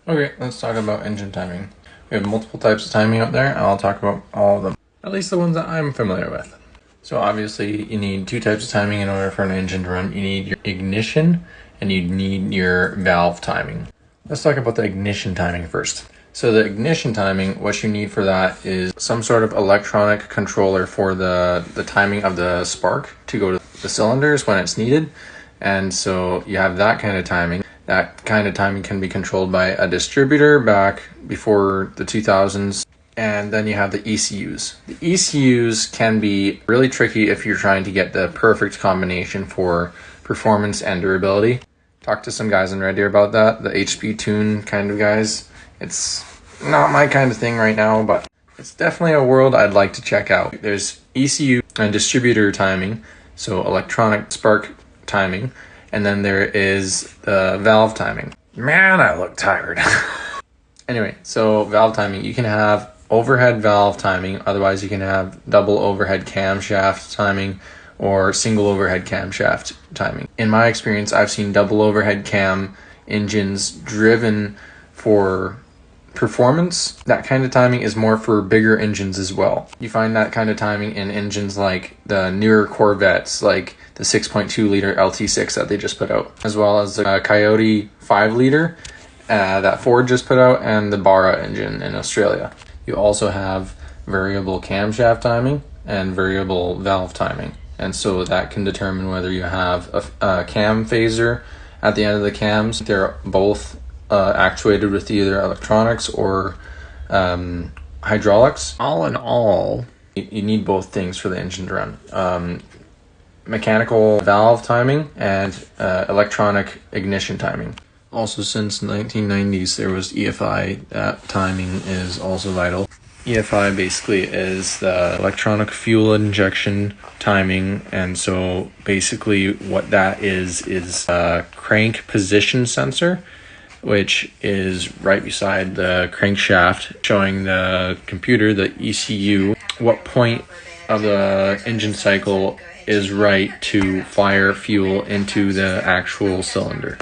Okay, let's talk about engine timing. We have multiple types of timing out there, and I'll talk about all of them, at least the ones that I'm familiar with. So obviously you need two types of timing in order for an engine to run. You need your ignition and you need your valve timing. Let's talk about the ignition timing first. So the ignition timing, what you need for that is some sort of electronic controller for the timing of the spark to go to the cylinders when it's needed. And so you have that kind of timing. That kind of timing can be controlled by a distributor back before the 2000s. And then you have the ECUs. The ECUs can be really tricky if you're trying to get the perfect combination for performance and durability. Talk to some guys in Red Deer about that, the HP Tune kind of guys. It's not my kind of thing right now, but it's definitely a world I'd like to check out. There's ECU and distributor timing, so electronic spark timing, and then there is the valve timing. Man, I look tired. Anyway, so valve timing, you can have overhead valve timing, otherwise you can have double overhead camshaft timing or single overhead camshaft timing. In my experience, I've seen double overhead cam engines driven for performance. That kind of timing is more for bigger engines as well. You find that kind of timing in engines like the newer Corvettes, like the 6.2 liter LT6 that they just put out, as well as the Coyote 5 liter that Ford just put out, and the Barra engine in Australia. You also have variable camshaft timing and variable valve timing. And so that can determine whether you have a cam phaser at the end of the cams. They're both actuated with either electronics or hydraulics. All in all, you need both things for the engine to run. Mechanical valve timing and electronic ignition timing. Also, since the 1990s, there was EFI. That timing is also vital. EFI basically is the electronic fuel injection timing, and so basically what that is a crank position sensor, which is right beside the crankshaft, showing the computer, the ECU, what point of the engine cycle is right to fire fuel into the actual cylinder.